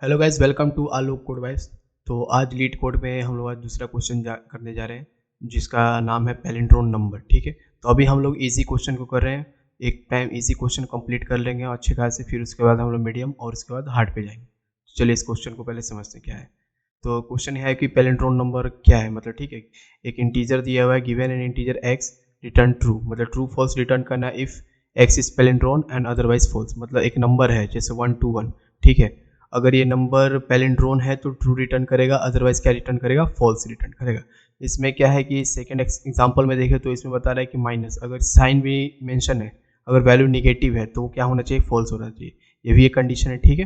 Hello guys, welcome to Alok code wise. तो आज leet code में हम लोग आज दूसरा क्वेश्चन करने जा रहे हैं जिसका नाम है पैलिंड्रोम नंबर। ठीक है, तो अभी हम लोग इजी क्वेश्चन को कर रहे हैं। एक टाइम इजी क्वेश्चन कंप्लीट कर लेंगे और अच्छे खासे, फिर उसके बाद हम लोग मीडियम और उसके बाद हार्ड पे जाएंगे। तो चलिए इस क्वेश्चन को पहले समझते हैं क्या है। तो क्वेश्चन यह है कि पैलिंड्रोम नंबर क्या है, मतलब ठीक है, एक इंटीजर दिया हुआ है, given an integer x, return true, मतलब ट्रू फॉल्स रिटर्न करना if x is palindrome and otherwise false. मतलब एक नंबर है जैसे 1 to 1, ठीक है, अगर ये नंबर पैलिंड्रोम है तो ट्रू रिटर्न करेगा, अदरवाइज क्या रिटर्न करेगा, फॉल्स रिटर्न करेगा। इसमें क्या है कि सेकंड एग्जांपल में देखें तो इसमें बता रहा है कि माइनस, अगर साइन भी मेंशन है, अगर वैल्यू निगेटिव है तो क्या होना चाहिए, फॉल्स होना चाहिए। ये भी एक कंडीशन है। ठीक है,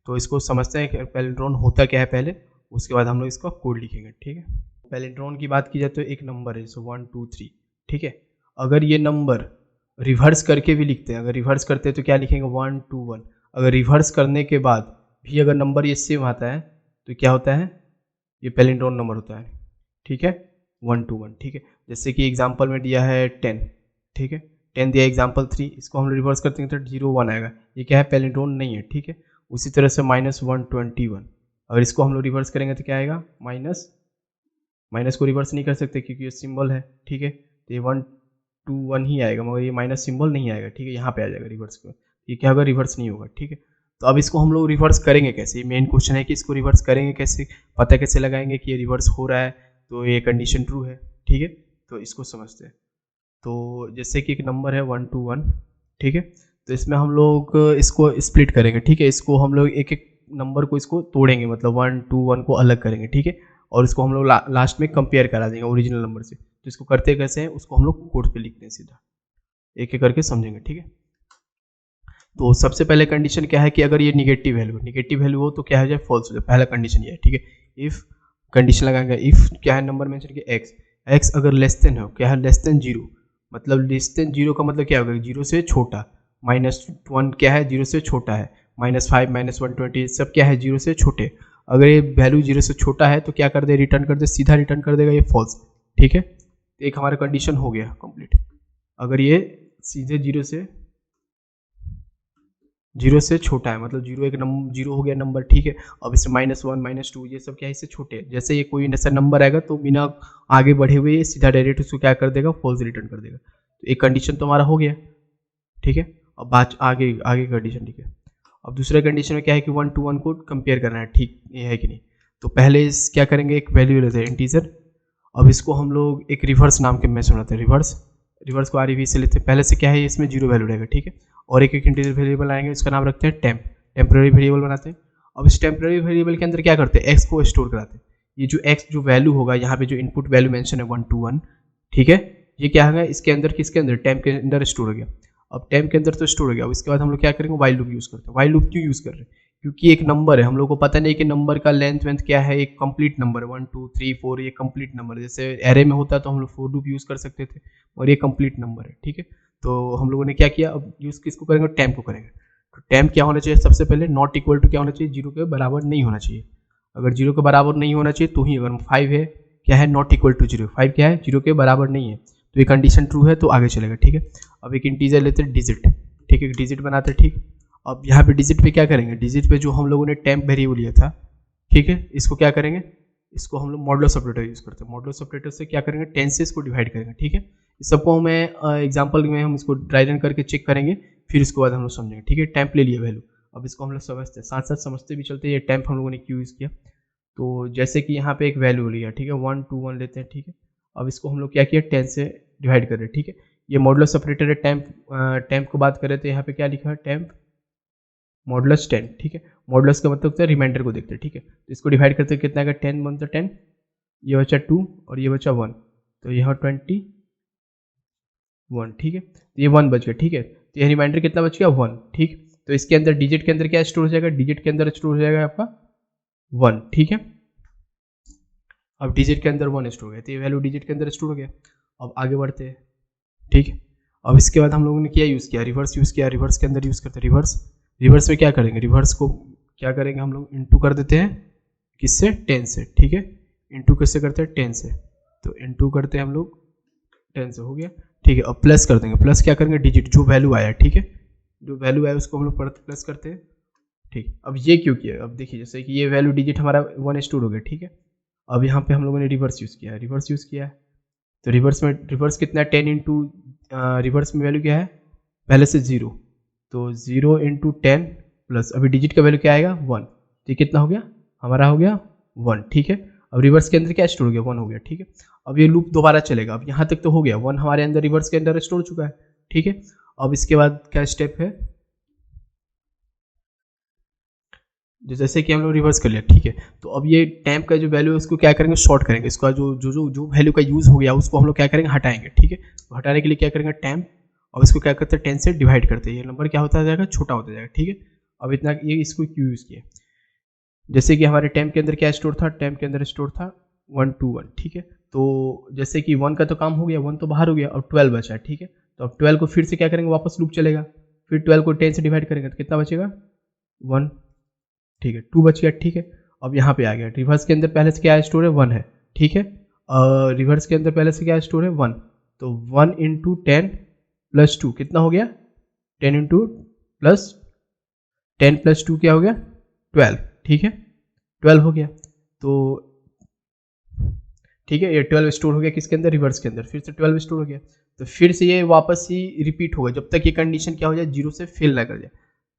तो इसको समझते हैं कि पैलिंड्रोम होता क्या है पहले, उसके बाद हम लोग इसका कोड लिखेंगे। ठीक है, पैलिंड्रोम की बात की जाए तो एक नंबर है जैसे 1 2 3। ठीक है, अगर ये नंबर रिवर्स करके भी लिखते हैं, अगर रिवर्स करते हैं तो क्या लिखेंगे, 1 2 1। अगर रिवर्स करने के बाद भी अगर नंबर ये सेम आता है तो क्या होता है, ये पैलिंड्रोम नंबर होता है। ठीक है, 1 to 1। ठीक है, जैसे कि एग्जांपल में दिया है 10। ठीक है, 10 दिया एग्जांपल 3, इसको हम रिवर्स करते हैं तो 0 1 आएगा, ये क्या है, पैलिंड्रोम नहीं है। ठीक है, उसी तरह से -121, अगर इसको हम लोग रिवर्स करेंगे तो क्या आएगा, माइनस, माइनस को रिवर्स नहीं कर सकते क्योंकि ये सिंबल है। ठीक है, तो ये 1 2 1 ही आएगा, मगर ये माइनस सिंबल नहीं आएगा। ठीक है, यहाँ पे आ जाएगा रिवर्स को, ये क्या होगा, रिवर्स नहीं होगा। ठीक है, तो अब इसको हम लोग रिवर्स करेंगे कैसे, ये मेन क्वेश्चन है कि इसको रिवर्स करेंगे कैसे, पता कैसे लगाएंगे कि ये रिवर्स हो रहा है, तो ये कंडीशन ट्रू है। ठीक है, तो इसको समझते हैं। तो जैसे कि एक नंबर है 1 to 1। ठीक है, तो इसमें हम लोग इसको स्प्लिट करेंगे। ठीक है, इसको हम लोग एक एक नंबर को इसको तोड़ेंगे, मतलब 1 to 1 को अलग करेंगे। ठीक है, और इसको हम लोग लास्ट में कंपेयर करा देंगे ओरिजिनल नंबर से। तो इसको करते कैसे हैं, उसको हम लोग कोड पे लिखते हैं सीधा, एक एक करके समझेंगे। ठीक है, तो सबसे पहले कंडीशन क्या है कि अगर ये निगेटिव वैल्यू हो तो क्या हो जाए, फॉल्स हो जाए। पहला कंडीशन ये है। ठीक है, इफ कंडीशन लगाएंगे, इफ क्या है, नंबर मेंशन किया एक्स, एक्स अगर लेस देन हो, क्या है, लेस देन 0, मतलब लेस देन 0 का मतलब क्या होगा, 0 से छोटा। -1 क्या है, 0 से छोटा है। -5 -120 सब क्या है, 0 से छोटे। अगर ये वैल्यू 0 से छोटा है तो क्या कर दे, रिटर्न कर दे, सीधा रिटर्न कर देगा ये फॉल्स। ठीक है, तो एक हमारा कंडीशन हो गया कंप्लीट। अगर ये सीधे 0 से छोटा है, मतलब 0 एक नंबर, 0 हो गया नंबर। ठीक है, अब इससे -1 -2 ये सब क्या है, इससे छोटे हैं। जैसे ये कोई ऐसा नंबर आएगा तो बिना आगे बढ़े हुए सीधा डायरेक्ट उसको क्या कर देगा, फॉल्स रिटर्न कर देगा। तो एक कंडीशन तो हमारा हो गया। ठीक है, अब बात आगे आगे कंडीशन। ठीक है, अब दूसरे कंडीशन में क्या है कि 1 to 1 को कंपेयर करना है, ठीक ये है कि नहीं। तो पहले क्या करेंगे, एक वैल्यू लेते हैं इंटीजर। अब इसको हम लोग एक रिवर्स नाम के मेथड बनाते हैं, रिवर्स, रिवर्स को आर से लेते हैं। पहले से क्या है, इसमें 0 वैल्यू रहेगा। ठीक है, और एक एक इंटीजर वेरिएबल आएंगे, इसका नाम रखते हैं टेम्प, टेम्पररी वेरिएबल बनाते हैं। अब इस टेम्पररी वेरिएबल के अंदर क्या करते हैं, एक्स को स्टोर कराते हैं। ये जो एक्स जो वैल्यू होगा, यहाँ पे जो इनपुट वैल्यू मेंशन है 1 to 1, ठीक है, ये क्या होगा, इसके अंदर, किसके अंदर, टेम्प के अंदर स्टोर हो गया। अब टेम्प के अंदर तो स्टोर हो गया। अब इसके बाद हम लोग क्या करेंगे, वाइल लूप यूज करते हैं। वाइल लूप क्यों यूज कर रहे हैं, क्योंकि एक नंबर है, हम लोग को पता नहीं कि नंबर का लेंथ वेंथ क्या है, एक कंप्लीट नंबर 1 2 3 4, ये कंप्लीट नंबर है। जैसे एरे में होता है तो हम लोग फॉर लूप यूज कर सकते थे, और ये कंप्लीट नंबर है। ठीक है, तो हम लोगों ने क्या किया, अब यूज किसको करेंगे, टेम्प को करेंगे। तो टेम्प क्या होना चाहिए, सबसे पहले नॉट इक्वल टू क्या होना चाहिए, 0 के बराबर नहीं होना चाहिए। अगर 0 के बराबर नहीं होना चाहिए तो ही, अगर 5 है, क्या है, नॉट इक्वल टू 0, 5 क्या है, 0 के बराबर नहीं है, तो ये कंडीशन ट्रू है तो आगे चलेगा। ठीक है, अब एक इंटीजर लेते हैं डिजिट। ठीक है, डिजिट बनाते हैं। ठीक, अब यहाँ पे डिजिट पे क्या करेंगे, डिजिट पे जो हम लोगों ने टेम्प वेरिएबल लिया था, ठीक है, इसको क्या करेंगे, इसको हम लोग मॉडुलस ऑपरेटर यूज करते हैं। मॉडुलस ऑपरेटर से क्या करेंगे, 10 से इसको डिवाइड करेंगे। ठीक है, इस सबको हमें एग्जांपल में हम इसको ड्राई रन करके चेक करेंगे, फिर उसके बाद हम लोग समझेंगे। ठीक है, टेम्प ले लिया वैल्यू, अब इसको हम लोग समझते हैं, साथ साथ समझते भी चलते हैं ये टेम्प हम लोगों ने क्यों यूज़ किया। तो जैसे कि यहाँ पे एक वैल्यू लिया, ठीक है, 1 to 1 लेते हैं। ठीक है, अब इसको हम लोग क्या किया, 10 से डिवाइड कर रहे हैं। ठीक है, ये मॉडुलस ऑपरेटर है। टेम्प, टेम्प को बात करें तो यहाँ पे क्या लिखा है, टेम्प मॉडुलस 10। ठीक है, मॉडुलस का मतलब होता है रिमाइंडर को देखते हैं। ठीक है, तो इसको डिवाइड करते हैं, कितना आएगा, 10 1 10, ये बचा 2 और ये बचा 1, तो यहाँ 21। ठीक है, तो ये 1 बच गया। ठीक है, तो ये रिमाइंडर कितना बच गया, 1। ठीक, तो इसके अंदर डिजिट के अंदर क्या स्टोर हो जाएगा, डिजिट के अंदर स्टोर हो जाएगा आपका 1। ठीक है, अब डिजिट के अंदर 1 स्टोर हो गया, तो ये वैल्यू डिजिट के अंदर स्टोर हो गया। अब आगे बढ़ते हैं। ठीक है, अब इसके बाद हम लोगों ने क्या यूज़ किया, रिवर्स यूज़ किया। रिवर्स के अंदर यूज़ करते हैं रिवर्स। रिवर्स में क्या करेंगे, रिवर्स को क्या करेंगे, हम लोग इंटू कर देते हैं, किससे, 10 से। ठीक है, इंटू किससे करते हैं, 10 से, तो इंटू करते हैं हम लोग 10 से, हो गया। ठीक है, अब प्लस कर देंगे। प्लस क्या करेंगे, डिजिट जो वैल्यू आया, ठीक है, जो वैल्यू आया उसको हम लोग प्लस करते हैं। ठीक। अब ये क्यों किया, अब देखिए जैसे कि ये वैल्यू डिजिट हमारा 1 स्टोर हो गया, ठीक है। अब यहाँ पे हम लोगों ने रिवर्स यूज़ किया है, रिवर्स यूज़ किया है तो रिवर्स कितना है 10 इंटू रिवर्स में वैल्यू क्या है पहले से 0, तो 0 इंटू 10 प्लस अभी डिजिट का वैल्यू क्या आएगा 1, तो कितना हो गया हमारा हो गया 1, ठीक है। अब रिवर्स के अंदर क्या स्टोर हो गया 1 हो गया, ठीक है। अब ये लूप दोबारा चलेगा, अब यहाँ तक तो हो गया 1 हमारे अंदर रिवर्स के अंदर स्टोर हो चुका है, ठीक है। अब इसके बाद क्या स्टेप है, जैसे कि हम लोग रिवर्स कर लिया, ठीक है। तो अब ये टैम्प का जो वैल्यू है उसको क्या करेंगे शॉर्ट करेंगे, इसका जो वैल्यू का यूज़ हो गया उसको हम लोग क्या करेंगे हटाएंगे, ठीक है। तो हटाने के लिए क्या करेंगे टैम्प, और इसको क्या करते हैं 10 से डिवाइड करते हैं, ये नंबर क्या होता जाएगा छोटा होता जाएगा, ठीक है। अब इतना ये इसको क्यों यूज़ किया, जैसे कि हमारे टैम्प के अंदर क्या स्टोर था, टैम्प के अंदर स्टोर था 1 2 1, ठीक है। तो जैसे कि 1 का तो काम हो गया, 1 तो बाहर हो गया, और 12 बचा है, ठीक है। तो अब 12 को फिर से क्या करेंगे वापस लूप चलेगा, फिर 12 को 10 से डिवाइड करेंगे तो कितना बचेगा 1, ठीक है 2 बच गया, ठीक है। अब यहाँ पे आ गया रिवर्स के अंदर पहले से क्या स्टोर है 1 है, ठीक है। रिवर्स के अंदर पहले से क्या स्टोर है 1, तो 1 इंटू 10 प्लस 2 कितना हो गया 10 इंटू प्लस 10 प्लस 2 क्या हो गया 12, ठीक है 12 हो गया। तो ठीक है ये 12 स्टोर हो गया किसके अंदर रिवर्स के अंदर, फिर से 12 स्टोर हो गया, तो फिर से ये वापस ही रिपीट होगा जब तक ये कंडीशन क्या हो जाए 0 से फेल ना कर जाए,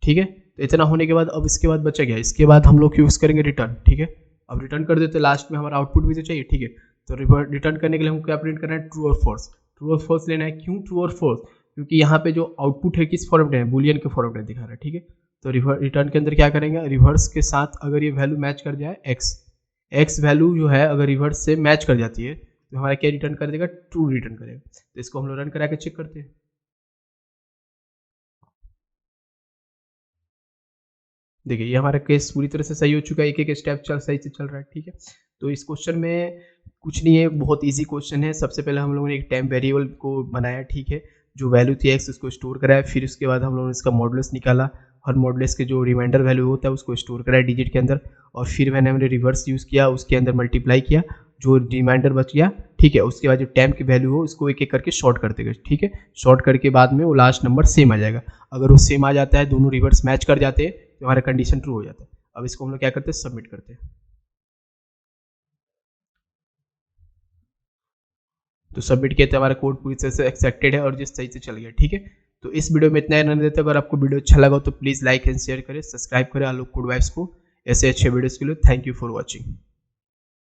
ठीक है। तो इतना होने के बाद अब इसके बाद बचा गया, इसके बाद हम लोग यूज़ करेंगे रिटर्न, ठीक है। अब रिटर्न कर देते लास्ट में हमारा आउटपुट भी तो चाहिए, ठीक है। तो रिटर्न करने के लिए हमको क्या प्रिंट करना है ट्रू और फॉल्स, ट्रू और फॉल्स लेना है, क्यों ट्रू और फॉल्स, क्योंकि यहाँ पे जो आउटपुट है किस फॉर्म में है बुलियन के फॉर्म में दिखा रहा है, ठीक है। तो रिटर्न के अंदर क्या करेंगे रिवर्स के साथ अगर ये वैल्यू मैच कर जाए एक्स वैल्यू जो है अगर रिवर्स से मैच कर जाती है तो हमारा क्या रिटर्न कर देगा ट्रू रिटर्न करेगा। तो इसको हम लोग रन करा के चेक करते हैं। देखिए ये हमारा केस पूरी तरह से सही हो चुका है, एक एक स्टेप सही से चल रहा है, ठीक है। तो इस क्वेश्चन में कुछ नहीं है, बहुत इजी क्वेश्चन है। सबसे पहले हम लोगों ने एक टाइम वेरिएबल को बनाया, ठीक है, जो वैल्यू थी एक्स उसको स्टोर कराया, फिर उसके बाद हम लोगों ने इसका मॉडुलस निकाला, हर मॉडुलस के जो रिमाइंडर वैल्यू होता है उसको स्टोर कराया डिजिट के अंदर, और फिर हमने रिवर्स यूज़ किया, उसके अंदर मल्टीप्लाई किया, जो रिमाइंडर बच गया, ठीक है। उसके बाद जो टाइम की वैल्यू हो उसको एक एक करके शॉर्ट करते गए, ठीक है। शॉर्ट करके बाद में वो लास्ट नंबर सेम आ जाएगा, अगर वो सेम आ जाता है दोनों रिवर्स मैच कर जाते हैं तो हमारा कंडीशन ट्रू हो जाता है। अब इसको हम लोग क्या करते हैं सबमिट करते हैं। तो सबमिट किया तो हमारा कोड पूरी तरह से एक्सेप्टेड है और जिस सही से चल गया, ठीक है। तो इस वीडियो में इतना ही रहने देते हैं। अगर आपको वीडियो अच्छा लगा तो प्लीज़ लाइक एंड शेयर करें, सब्सक्राइब करें आलोक कोड वाइब्स को ऐसे अच्छे वीडियोज़ के लिए। Thank you for watching.